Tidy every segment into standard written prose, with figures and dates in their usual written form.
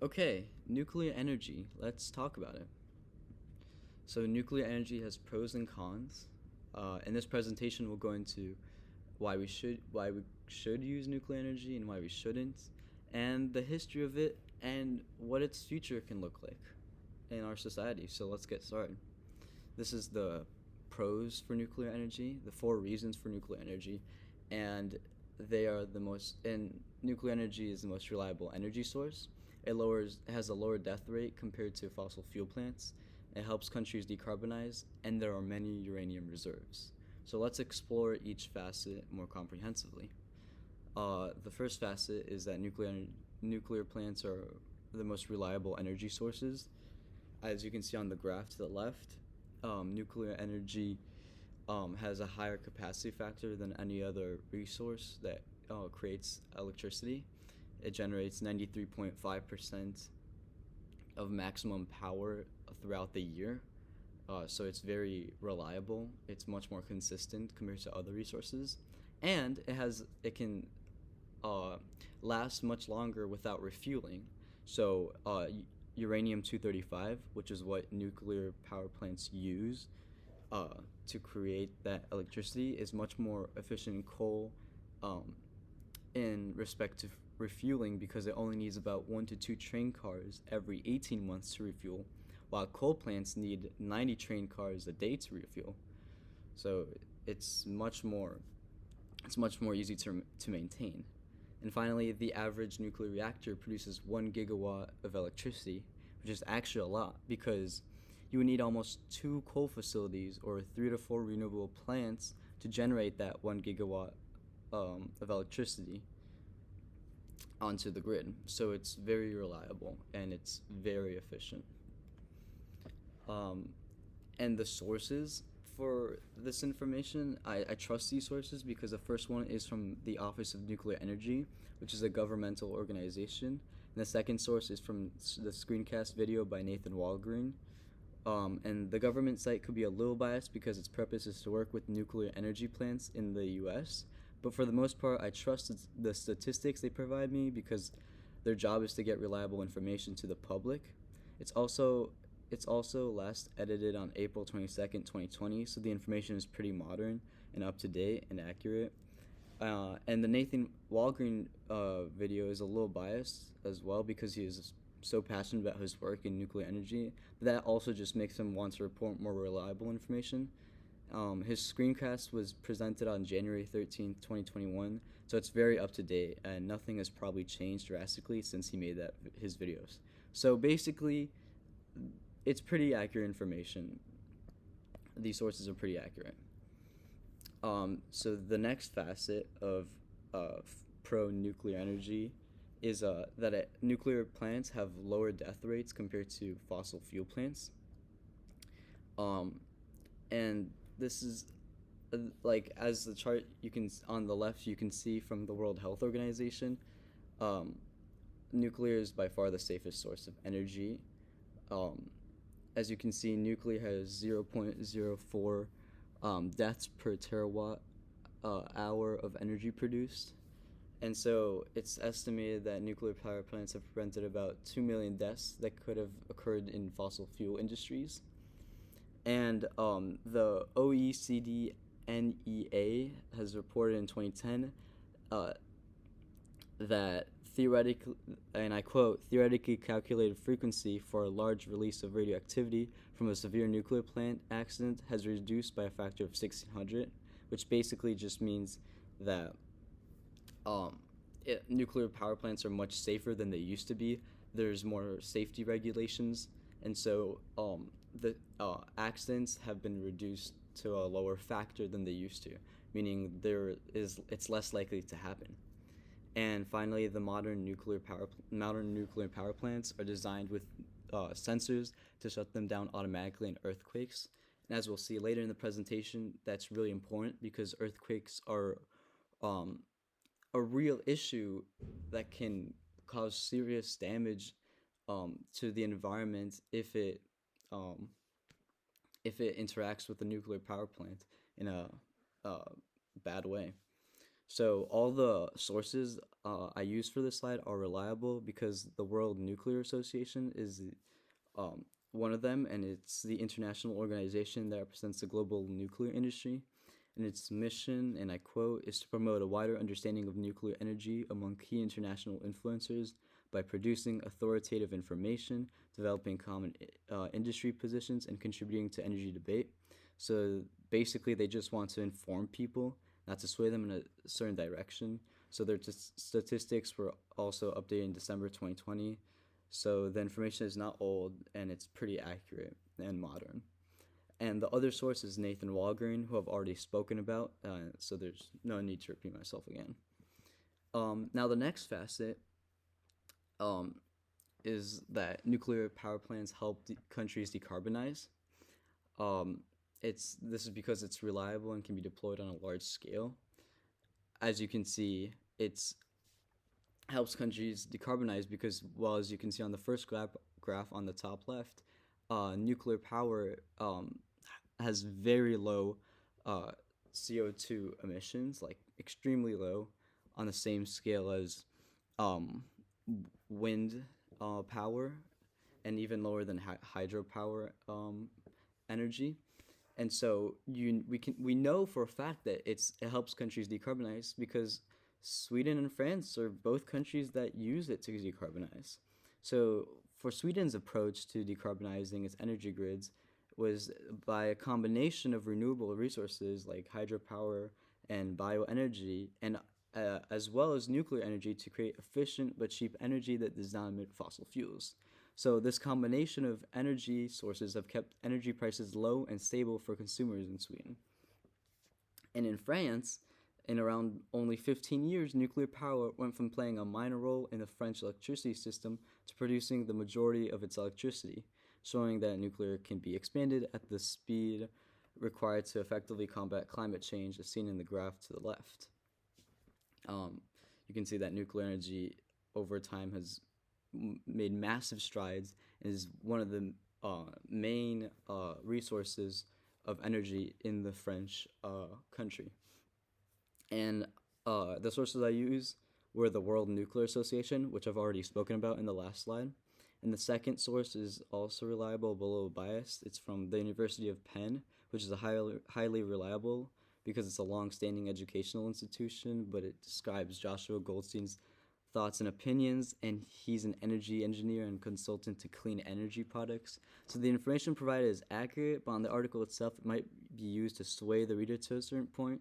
Okay, nuclear energy. Let's talk about it. So, nuclear energy has pros and cons. In this presentation, we'll go into why we should use nuclear energy and why we shouldn't, and the history of it and what its future can look like in our society. So, let's get started. This is the pros for nuclear energy, the four reasons for nuclear energy, and they are the most. And nuclear energy is the most reliable energy source. It has a lower death rate compared to fossil fuel plants. It helps countries decarbonize, and there are many uranium reserves. So let's explore each facet more comprehensively. The first facet is that nuclear plants are the most reliable energy sources. As you can see on the graph to the left, nuclear energy has a higher capacity factor than any other resource that creates electricity. It generates 93.5% of maximum power throughout the year. So it's very reliable. It's much more consistent compared to other resources, and it can uh, last much longer without refueling. So uranium 235, which is what nuclear power plants use uh, to create that electricity, is much more efficient in coal um, in respect to refueling because it only needs about 1 to 2 train cars every 18 months to refuel, while coal plants need 90 train cars a day to refuel. So it's much more it's much more easy to maintain. And finally, the average nuclear reactor produces 1 gigawatt of electricity, which is actually a lot because you would need almost two coal facilities or 3 to 4 renewable plants to generate that 1 gigawatt of electricity onto the grid. So it's very reliable and it's very efficient. Um, and the sources for this information, I trust these sources because the first one is from the Office of Nuclear Energy, which is a governmental organization. And the second source is from the screencast video by Nathan Walgreen. And the government site could be a little biased because its purpose is to work with nuclear energy plants in the US. But for the most part, I trust the statistics they provide me because their job is to get reliable information to the public. It's also it's also last edited on April 22nd, 2020, so the information is pretty modern and up to date and accurate. And the Nathan Walgreen video is a little biased as well because he is so passionate about his work in nuclear energy. But that also just makes him want to report more reliable information. His screencast was presented on January 13th, 2021, so it's very up to date, and nothing has probably changed drastically since he made his videos. So basically, it's pretty accurate information. These sources are pretty accurate. So the next facet of pro nuclear energy is that nuclear plants have lower death rates compared to fossil fuel plants. Um, and this is like as the chart you can on the left you can see from the World Health Organization. Um, Nuclear is by far the safest source of energy. Um, as you can see, nuclear has 0.04 deaths per terawatt hour of energy produced. And so it's estimated that nuclear power plants have prevented about 2 million deaths that could have occurred in fossil fuel industries. And the OECD NEA has reported in 2010 uh, that theoretically, and I quote, theoretically calculated frequency for a large release of radioactivity from a severe nuclear plant accident has reduced by a factor of 1600, which basically just means that um, nuclear power plants are much safer than they used to be. There's more safety regulations, and so the accidents have been reduced to a lower factor than they used to, meaning it's less likely to happen. And finally, the modern nuclear power plants are designed with sensors to shut them down automatically in earthquakes. And as we'll see later in the presentation, that's really important because earthquakes are um, a real issue that can cause serious damage to the environment um, if it interacts with the nuclear power plant in a bad way. So all the sources I use for this slide are reliable because the World Nuclear Association is one of them, and it's the international organization that represents the global nuclear industry. And its mission, and I quote, is to promote a wider understanding of nuclear energy among key international influencers by producing authoritative information, developing common industry positions, and contributing to energy debate. So basically, they just want to inform people, not to sway them in a certain direction. So their statistics were also updated in December 2020. So the information is not old, and it's pretty accurate and modern. And the other source is Nathan Walgreen, who I've already spoken about, so there's no need to repeat myself again. Now, the next facet um, is that nuclear power plants help countries decarbonize. Um, this is because it's reliable and can be deployed on a large scale. As you can see, it's helps countries decarbonize because, well, as you can see on the first graph on the top left, nuclear power has very low CO2 emissions, like extremely low, on the same scale as um, wind power, and even lower than hydropower energy. And so we know for a fact that it helps countries decarbonize because Sweden and France are both countries that use it to decarbonize. So for Sweden's approach to decarbonizing its energy grids was by a combination of renewable resources like hydropower and bioenergy, and as well as nuclear energy to create efficient but cheap energy that does not emit fossil fuels. So this combination of energy sources have kept energy prices low and stable for consumers in Sweden. And in France, in around only 15 years, nuclear power went from playing a minor role in the French electricity system to producing the majority of its electricity, showing that nuclear can be expanded at the speed required to effectively combat climate change, as seen in the graph to the left. You can see that nuclear energy over time has made massive strides and is one of the main resources of energy in the French country. And the sources I use were the World Nuclear Association, which I've already spoken about in the last slide. And the second source is also reliable, but a little biased. It's from the University of Penn, which is a highly reliable because it's a long-standing educational institution, but it describes Joshua Goldstein's thoughts and opinions, and he's an energy engineer and consultant to clean energy products. So the information provided is accurate, but on the article itself, it might be used to sway the reader to a certain point.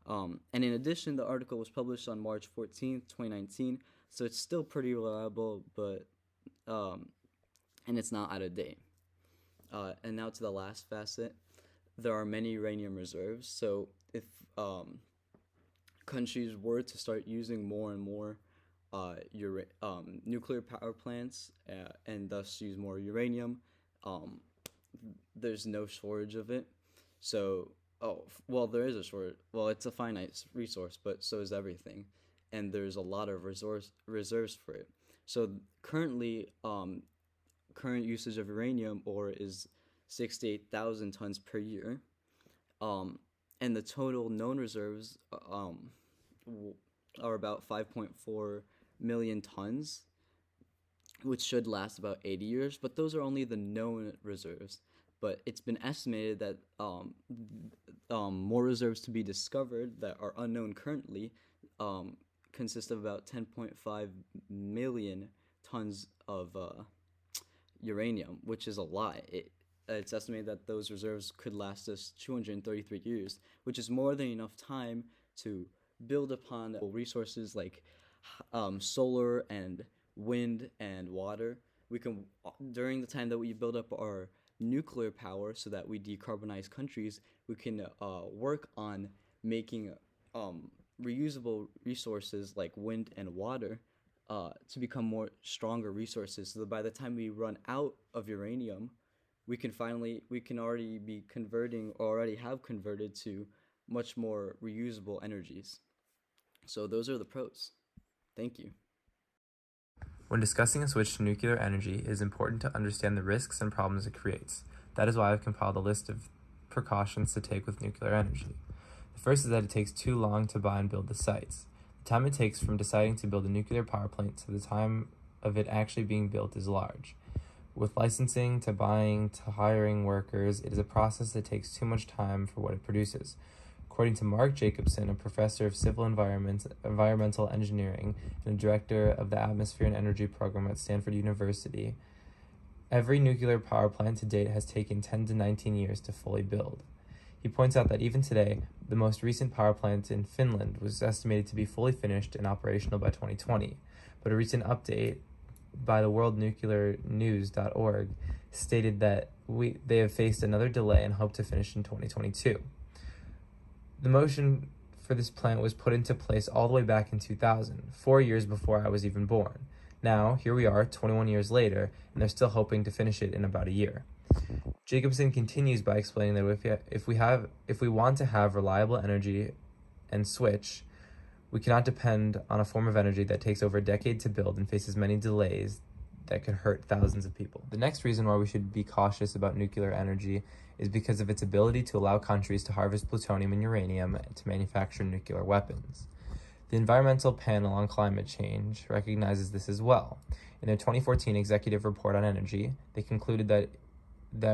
And in addition, the article was published on March 14th, 2019, so it's still pretty reliable, but and it's not out of date. And now to the last facet. There are many uranium reserves, so if countries were to start using more and more nuclear power plants and thus use more uranium, there's no shortage of it. So, there is a shortage. Well, it's a finite resource, but so is everything, and there's a lot of reserves for it. So currently, current usage of uranium ore is 68,000 tons per year, and the total known reserves are about 5.4 million tons, which should last about 80 years, but those are only the known reserves. But it's been estimated that more reserves to be discovered that are unknown currently consist of about 10.5 million tons of uranium, which is a lot. It's estimated that those reserves could last us 233 years, which is more than enough time to build upon resources like solar and wind and water. We can, during the time that we build up our nuclear power so that we decarbonize countries, we can work on making reusable resources like wind and water to become more stronger resources, so that by the time we run out of uranium, we can already be converting, or already have converted, to much more reusable energies. So those are the pros. Thank you. When discussing a switch to nuclear energy, it is important to understand the risks and problems it creates. That is why I've compiled a list of precautions to take with nuclear energy. The first is that it takes too long to buy and build the sites. The time it takes from deciding to build a nuclear power plant to the time of it actually being built is large. With licensing to buying to hiring workers, it is a process that takes too much time for what it produces. According to Mark Jacobson, a professor of civil environmental engineering and a director of the Atmosphere and Energy Program at Stanford University, every nuclear power plant to date has taken 10 to 19 years to fully build. He points out that even today, the most recent power plant in Finland was estimated to be fully finished and operational by 2020, but a recent update by the worldnuclearnews.org stated that they have faced another delay and hope to finish in 2022. The motion for this plant was put into place all the way back in 2000, 4 years before I was even born. Now, here we are, 21 years later, and they're still hoping to finish it in about a year. Jacobson continues by explaining that if we want to have reliable energy and switch, we cannot depend on a form of energy that takes over a decade to build and faces many delays that could hurt thousands of people. The next reason why we should be cautious about nuclear energy is because of its ability to allow countries to harvest plutonium and uranium to manufacture nuclear weapons. The Environmental Panel on Climate Change recognizes this as well. In their 2014 Executive Report on Energy, they concluded that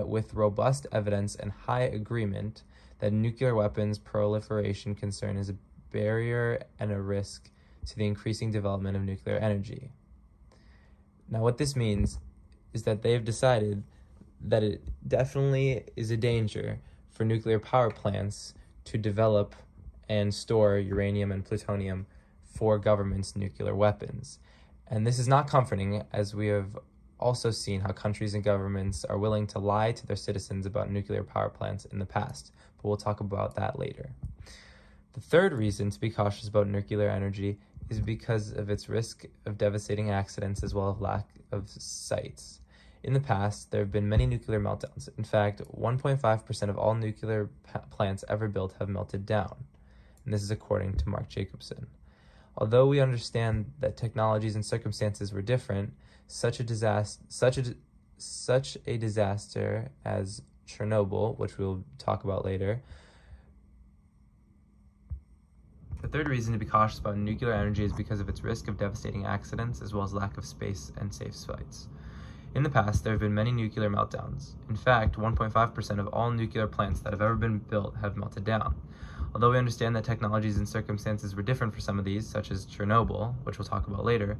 with robust evidence and high agreement that nuclear weapons proliferation concern is a barrier and a risk to the increasing development of nuclear energy. Now, what this means is that they've decided that it definitely is a danger for nuclear power plants to develop and store uranium and plutonium for governments' nuclear weapons. And this is not comforting, as we have also seen how countries and governments are willing to lie to their citizens about nuclear power plants in the past, but we'll talk about that later. The third reason to be cautious about nuclear energy is because of its risk of devastating accidents as well as lack of sites. In the past, there have been many nuclear meltdowns. In fact, 1.5% of all nuclear plants ever built have melted down, and this is according to Mark Jacobson. Although we understand that technologies and circumstances were different, such a disaster as Chernobyl, which we'll talk about later. The third reason to be cautious about nuclear energy is because of its risk of devastating accidents as well as lack of space and safe sites. In the past, there have been many nuclear meltdowns. In fact, 1.5% of all nuclear plants that have ever been built have melted down. Although we understand that technologies and circumstances were different for some of these, such as Chernobyl, which we'll talk about later,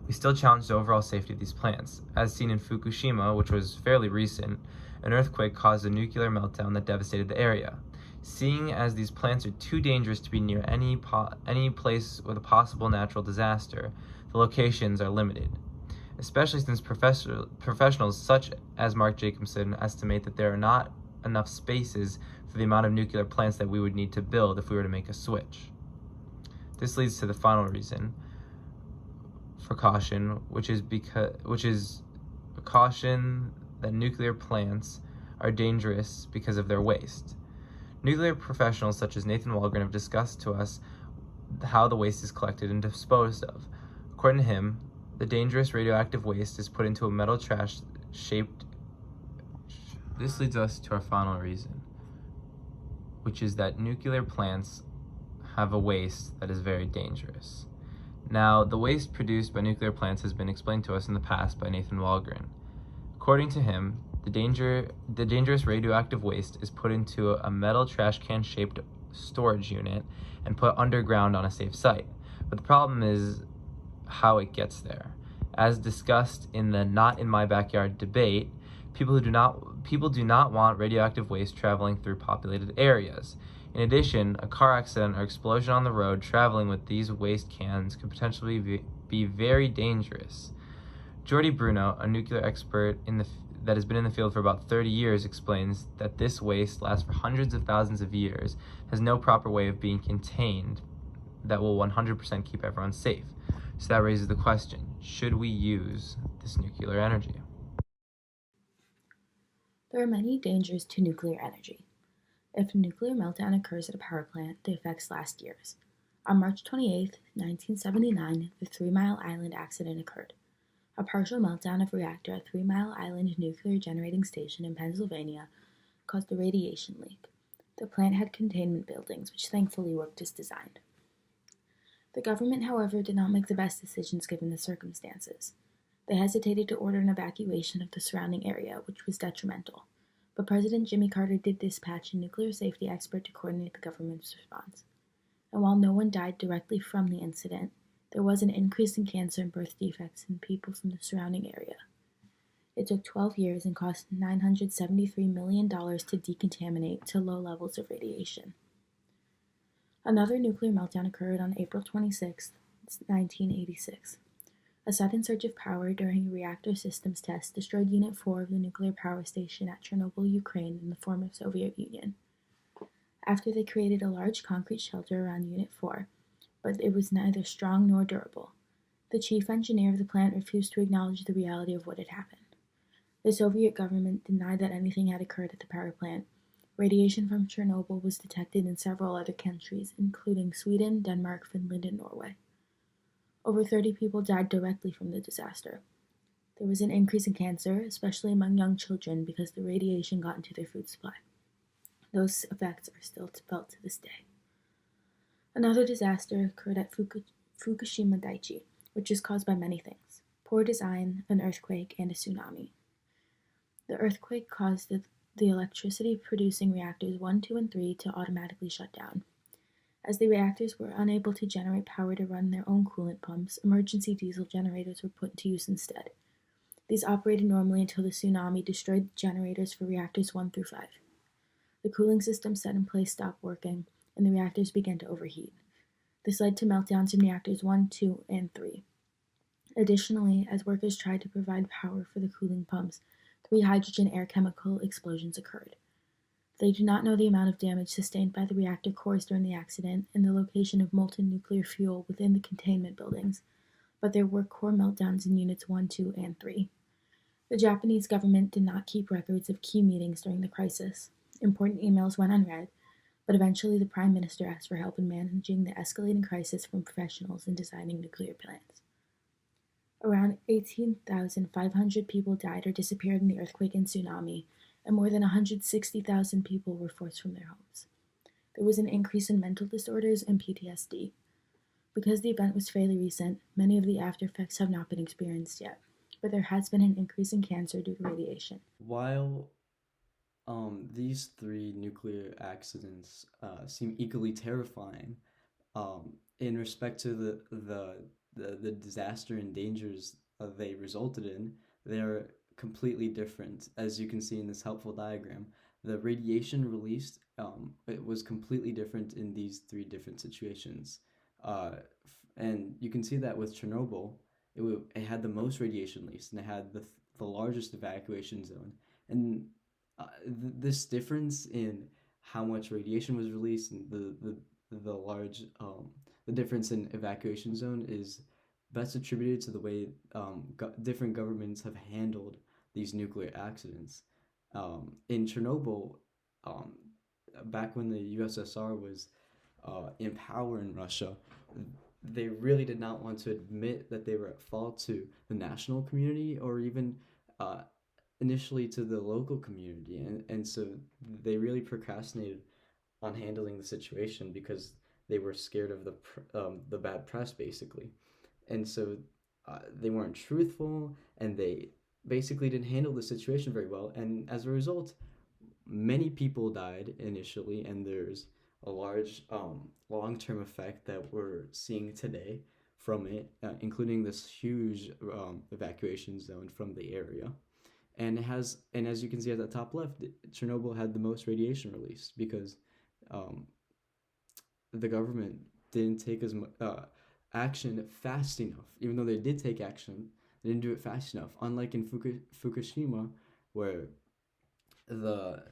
we still challenge the overall safety of these plants. As seen in Fukushima, which was fairly recent, an earthquake caused a nuclear meltdown that devastated the area. Seeing as these plants are too dangerous to be near any place with a possible natural disaster, the locations are limited. Especially since professionals such as Mark Jacobson estimate that there are not enough spaces for the amount of nuclear plants that we would need to build if we were to make a switch. This leads to the final reason for caution, which is caution that nuclear plants are dangerous because of their waste. Nuclear professionals such as Nathan Walgren have discussed to us how the waste is collected and disposed of. According to him, the dangerous radioactive waste is put into a metal trash shaped. This leads us to our final reason, which is that nuclear plants have a waste that is very dangerous. Now, the waste produced by nuclear plants has been explained to us in the past by Nathan Walgren. According to him, the dangerous radioactive waste is put into a metal trash can shaped storage unit and put underground on a safe site. But the problem is how it gets there. As discussed in the Not in My Backyard debate, people do not want radioactive waste traveling through populated areas. In addition, a car accident or explosion on the road traveling with these waste cans could potentially be very dangerous. Jordi Bruno, a nuclear expert that has been in the field for about 30 years, explains that this waste lasts for hundreds of thousands of years, has no proper way of being contained that will 100% keep everyone safe. So that raises the question, should we use this nuclear energy? There are many dangers to nuclear energy. If a nuclear meltdown occurs at a power plant, the effects last years. On March 28, 1979, the 3 Mile Island accident occurred. A partial meltdown of a reactor at 3 Mile Island Nuclear Generating Station in Pennsylvania caused a radiation leak. The plant had containment buildings, which thankfully worked as designed. The government, however, did not make the best decisions given the circumstances. They hesitated to order an evacuation of the surrounding area, which was detrimental. But President Jimmy Carter did dispatch a nuclear safety expert to coordinate the government's response. And while no one died directly from the incident, there was an increase in cancer and birth defects in people from the surrounding area. It took 12 years and cost $973 million to decontaminate to low levels of radiation. Another nuclear meltdown occurred on April 26, 1986. A sudden surge of power during a reactor systems test destroyed Unit 4 of the nuclear power station at Chernobyl, Ukraine, in the former Soviet Union. After they created a large concrete shelter around Unit 4, but it was neither strong nor durable. The chief engineer of the plant refused to acknowledge the reality of what had happened. The Soviet government denied that anything had occurred at the power plant. Radiation from Chernobyl was detected in several other countries, including Sweden, Denmark, Finland, and Norway. Over 30 people died directly from the disaster. There was an increase in cancer, especially among young children, because the radiation got into their food supply. Those effects are still felt to this day. Another disaster occurred at Fukushima Daiichi, which was caused by many things: poor design, an earthquake, and a tsunami. The earthquake caused the electricity-producing reactors 1, 2, and 3 to automatically shut down. As the reactors were unable to generate power to run their own coolant pumps, emergency diesel generators were put into use instead. These operated normally until the tsunami destroyed the generators for reactors 1 through 5. The cooling system set in place stopped working, and the reactors began to overheat. This led to meltdowns in reactors 1, 2, and 3. Additionally, as workers tried to provide power for the cooling pumps, 3 hydrogen air chemical explosions occurred. They do not know the amount of damage sustained by the reactor cores during the accident and the location of molten nuclear fuel within the containment buildings, but there were core meltdowns in Units 1, 2, and 3. The Japanese government did not keep records of key meetings during the crisis. Important emails went unread, but eventually the Prime Minister asked for help in managing the escalating crisis from professionals in designing nuclear plants. Around 18,500 people died or disappeared in the earthquake and tsunami, and more than 160,000 people were forced from their homes. There was an increase in mental disorders and PTSD. Because the event was fairly recent, many of the after effects have not been experienced yet, but there has been an increase in cancer due to radiation. While these 3 nuclear accidents seem equally terrifying, in respect to the disaster and dangers they resulted in, they're completely different. As you can see in this helpful diagram, the radiation released, it was completely different in these 3 different situations. And you can see that with Chernobyl, it had the most radiation released, and it had the largest evacuation zone. And this difference in how much radiation was released and the large the difference in evacuation zone is best attributed to the way different governments have handled these nuclear accidents. In Chernobyl, um, back when the USSR was in power in Russia, they really did not want to admit that they were at fault to the national community or even uh, initially to the local community. And so they really procrastinated on handling the situation because they were scared of the bad press, basically. And so they weren't truthful, and they basically didn't handle the situation very well. And as a result, many people died initially, and there's a large long-term effect that we're seeing today from it, including this huge evacuation zone from the area. And as you can see at the top left, Chernobyl had the most radiation released because um, the government didn't take as much action fast enough. Even though they did take action, they didn't do it fast enough. Unlike in Fukushima, where the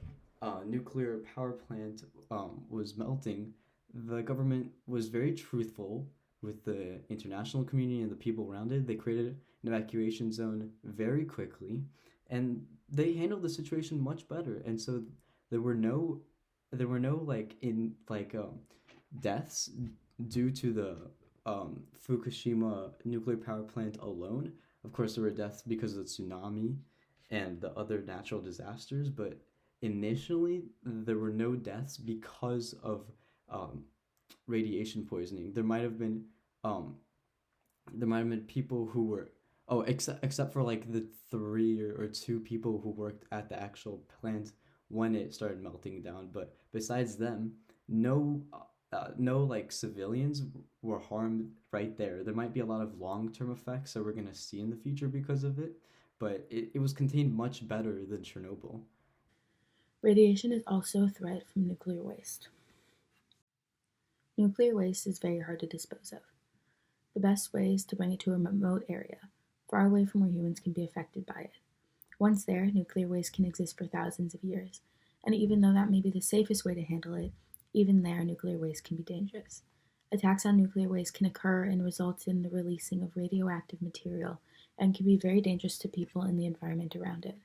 nuclear power plant was melting, the government was very truthful with the international community and the people around it. They created an evacuation zone very quickly, and they handled the situation much better. And so there were no, there were no deaths due to the Fukushima nuclear power plant alone. Of course, there were deaths because of the tsunami and the other natural disasters, but initially there were no deaths because of um, radiation poisoning. Um, there might have been people who were except for like the three or two people who worked at the actual plant when it started melting down. But besides them, no like civilians were harmed right there. There might be a lot of long-term effects that we're gonna see in the future because of it, but it was contained much better than Chernobyl. Radiation is also a threat from nuclear waste. Nuclear waste is very hard to dispose of. The best way is to bring it to a remote area, far away from where humans can be affected by it. Once there, nuclear waste can exist for thousands of years, and even though that may be the safest way to handle it, even there, nuclear waste can be dangerous. Attacks on nuclear waste can occur and result in the releasing of radioactive material and can be very dangerous to people and the environment around it.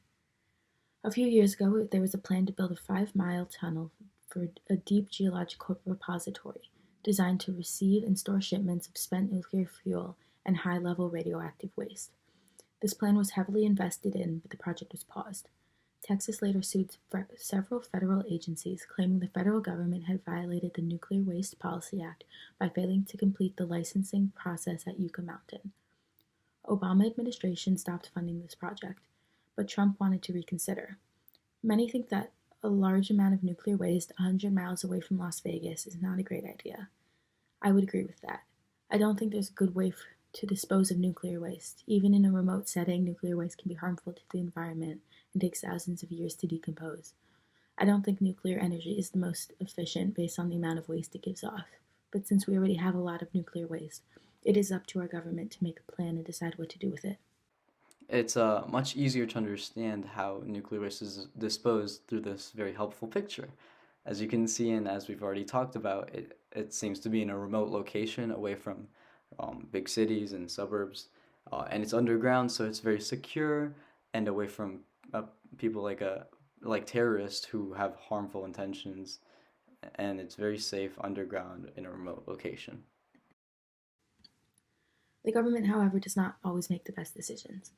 A few years ago, there was a plan to build a 5-mile tunnel for a deep geological repository designed to receive and store shipments of spent nuclear fuel and high level radioactive waste. This plan was heavily invested in, but the project was paused. Texas later sued several federal agencies, claiming the federal government had violated the Nuclear Waste Policy Act by failing to complete the licensing process at Yucca Mountain. Obama administration stopped funding this project, but Trump wanted to reconsider. Many think that a large amount of nuclear waste 100 miles away from Las Vegas is not a great idea. I would agree with that. I don't think there's a good way to dispose of nuclear waste. Even in a remote setting, nuclear waste can be harmful to the environment and takes thousands of years to decompose. I don't think nuclear energy is the most efficient based on the amount of waste it gives off. But since we already have a lot of nuclear waste, it is up to our government to make a plan and decide what to do with it. It's much easier to understand how nuclear waste is disposed through this very helpful picture. As you can see, and as we've already talked about, it seems to be in a remote location away from big cities and suburbs, and it's underground, so it's very secure and away from people like terrorists who have harmful intentions, and it's very safe underground in a remote location. The government, however, does not always make the best decisions.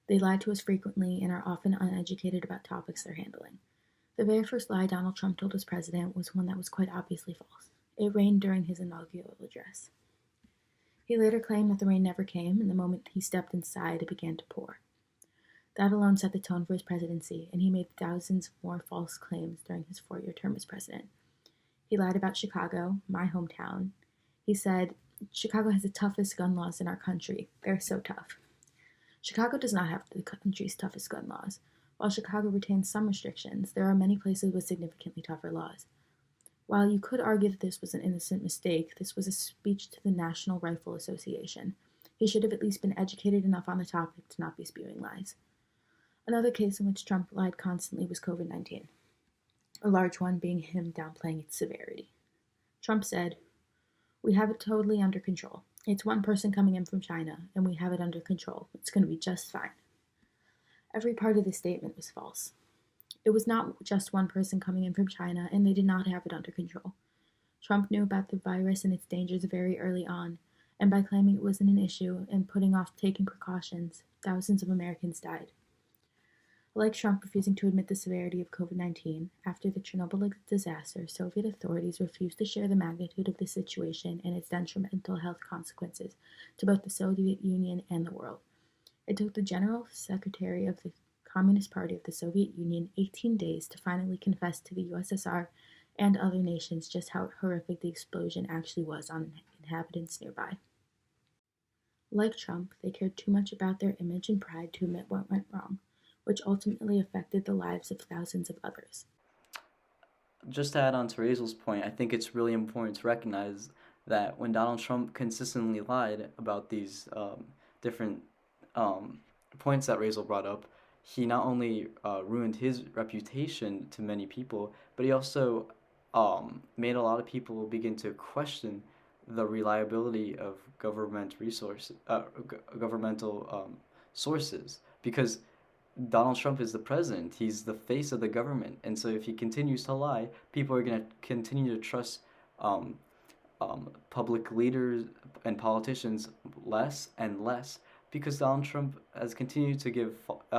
They lie to us frequently and are often uneducated about topics they're handling. The very first lie Donald Trump told as president was one that was quite obviously false. It rained during his inaugural address. He later claimed that the rain never came, and the moment he stepped inside, it began to pour. That alone set the tone for his presidency, and he made thousands more false claims during his 4-year term as president. He lied about Chicago, my hometown. He said, Chicago has the toughest gun laws in our country. They're so tough. Chicago does not have the country's toughest gun laws. While Chicago retains some restrictions, there are many places with significantly tougher laws. While you could argue that this was an innocent mistake, this was a speech to the National Rifle Association. He should have at least been educated enough on the topic to not be spewing lies. Another case in which Trump lied constantly was COVID-19, a large one being him downplaying its severity. Trump said, "We have it totally under control. It's one person coming in from China, and we have it under control. It's going to be just fine." Every part of this statement was false. It was not just one person coming in from China, and they did not have it under control. Trump knew about the virus and its dangers very early on, and by claiming it wasn't an issue and putting off taking precautions, thousands of Americans died. Like Trump refusing to admit the severity of COVID-19, after the Chernobyl disaster, Soviet authorities refused to share the magnitude of the situation and its detrimental health consequences to both the Soviet Union and the world. It took the General Secretary of the Communist Party of the Soviet Union 18 days to finally confess to the USSR and other nations just how horrific the explosion actually was on inhabitants nearby. Like Trump, they cared too much about their image and pride to admit what went wrong, which ultimately affected the lives of thousands of others. Just to add on to Raisel's point, I think it's really important to recognize that when Donald Trump consistently lied about these different um, points that Raisel brought up, he not only ruined his reputation to many people, but he also made a lot of people begin to question the reliability of governmental sources, because Donald Trump is the president. He's the face of the government, and so if he continues to lie, people are going to continue to trust um, public leaders and politicians less and less, because Donald Trump has continued to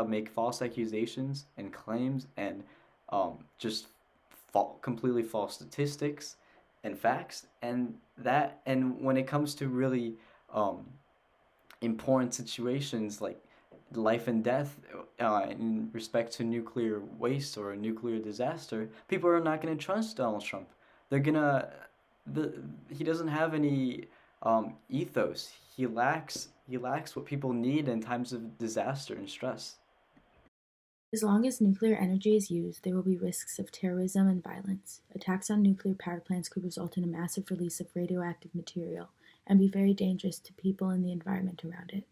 make false accusations and claims and just completely false statistics and facts, and when it comes to really um, important situations like life and death in respect to nuclear waste or a nuclear disaster, people are not going to trust Donald Trump. They're gonna the He doesn't have any ethos. He lacks what people need in times of disaster and stress. As long as nuclear energy is used, there will be risks of terrorism and violence. Attacks on nuclear power plants could result in a massive release of radioactive material and be very dangerous to people and the environment around it.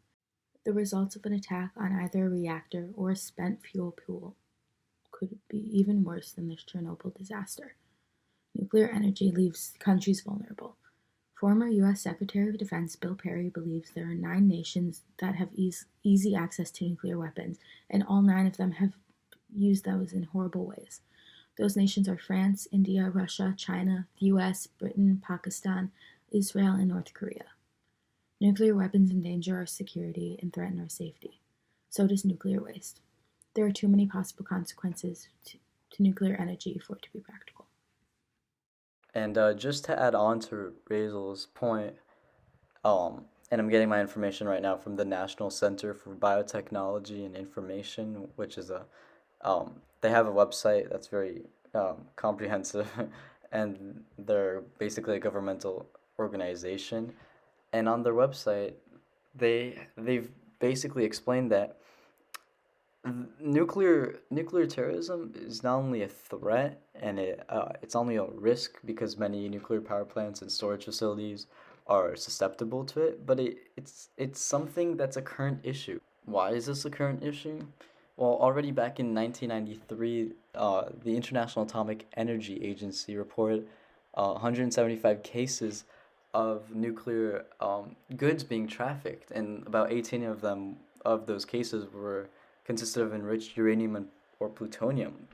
The results of an attack on either a reactor or a spent fuel pool could be even worse than this Chernobyl disaster. Nuclear energy leaves countries vulnerable. Former U.S. Secretary of Defense Bill Perry believes there are 9 nations that have easy access to nuclear weapons, and all 9 of them have used those in horrible ways. Those nations are France, India, Russia, China, the U.S., Britain, Pakistan, Israel, and North Korea. Nuclear weapons endanger our security and threaten our safety. So does nuclear waste. There are too many possible consequences to nuclear energy for it to be practical. And just to add on to Raisel's point, and I'm getting my information right now from the National Center for Biotechnology and Information, which is they have a website that's very comprehensive, and they're basically a governmental organization. And on their website, they've basically explained that nuclear terrorism is not only a threat and it's only a risk because many nuclear power plants and storage facilities are susceptible to it, but it's something that's a current issue. Why is this a current issue? Well, already back in 1993, the International Atomic Energy Agency reported 175 cases of nuclear goods being trafficked, and about 18 of those cases were consisted of enriched uranium or plutonium.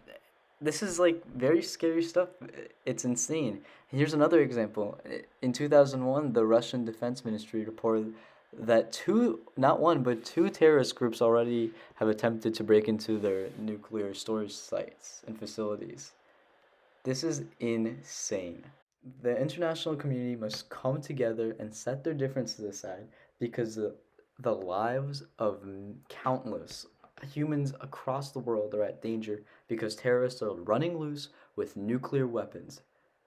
This is like very scary stuff. It's insane. Here's another example. In 2001, the Russian Defense Ministry reported that not one, but two terrorist groups already have attempted to break into their nuclear storage sites and facilities. This is insane. The international community must come together and set their differences aside because the lives of countless humans across the world are at danger because terrorists are running loose with nuclear weapons.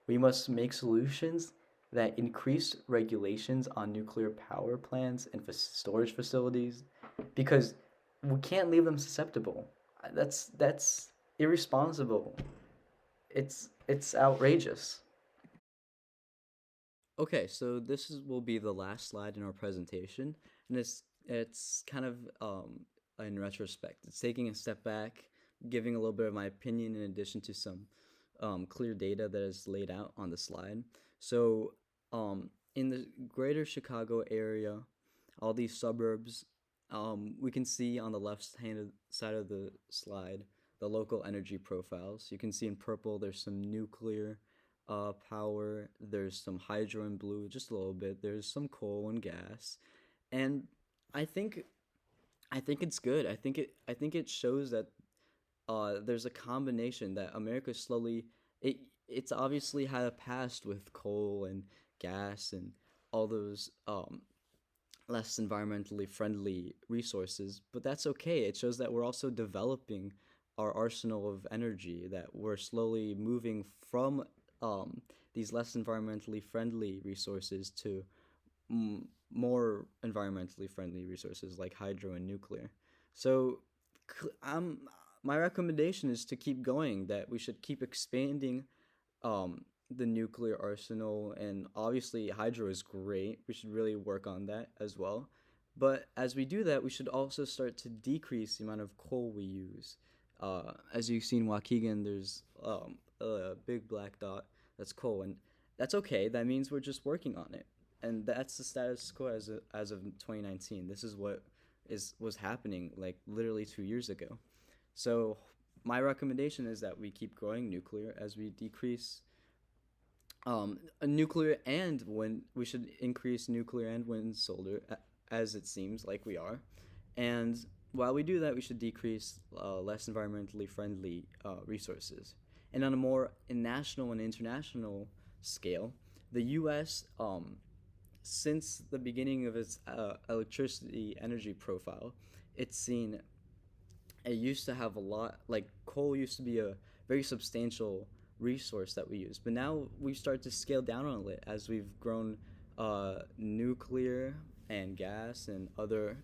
We must make solutions that increase regulations on nuclear power plants and storage facilities because we can't leave them susceptible. That's irresponsible. It's outrageous. Okay, so will be the last slide in our presentation, and it's kind of in retrospect. It's taking a step back, giving a little bit of my opinion in addition to some clear data that is laid out on the slide. So, in the greater Chicago area, all these suburbs, we can see on the left hand side of the slide the local energy profiles. You can see in purple there's some nuclear power. There's some hydro in blue, just a little bit. There's some coal and gas, and I think I think it's good. I think it shows that there's a combination that America slowly it's obviously had a past with coal and gas and all those less environmentally friendly resources, but that's okay. It shows that we're also developing our arsenal of energy, that we're slowly moving from um, these less environmentally friendly resources to more environmentally friendly resources like hydro and nuclear. So, um, my recommendation is to keep going, that we should keep expanding the nuclear arsenal, and obviously hydro is great. We should really work on that as well. But as we do that, we should also start to decrease the amount of coal we use. As you've seen, Waukegan, there's a big black dot that's coal, and that's okay. That means we're just working on it, and that's the status quo as of 2019. This is what was happening like literally 2 years ago. So my recommendation is that we keep growing nuclear as we decrease a nuclear and wind. We should increase nuclear and wind solar as it seems like we are, and while we do that, we should decrease less environmentally friendly resources. And on a more national and international scale, the U.S. Since the beginning of its electricity energy profile, it's seen it used to have a lot, like coal used to be a very substantial resource that we use, but now we've started to scale down on it as we've grown nuclear and gas and other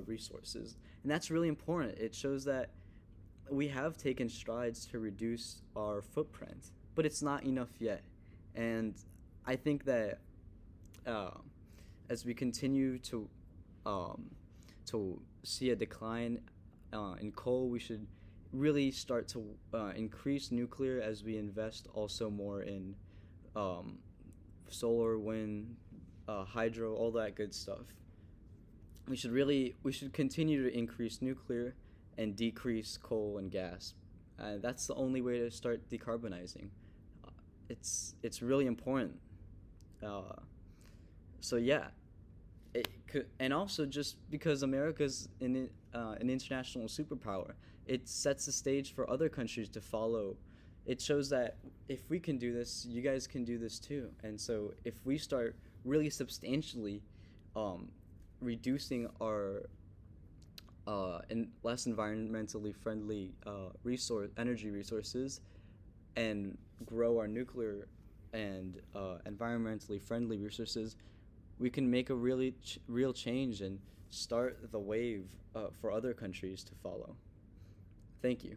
resources, and that's really important. It shows that we have taken strides to reduce our footprint, but it's not enough yet. And I think that uh, as we continue um, to see a decline in coal, we should really start to increase nuclear as we invest also more in um, solar, wind, hydro, all that good stuff. We should continue to increase nuclear and decrease coal and gas. That's the only way to start decarbonizing. It's really important. Uh, so yeah, it could, and also just because America's an international superpower, it sets the stage for other countries to follow. It shows that if we can do this, you guys can do this too. And so if we start really substantially um, reducing our less environmentally friendly energy resources and grow our nuclear and environmentally friendly resources, we can make a real change and start the wave for other countries to follow. Thank you.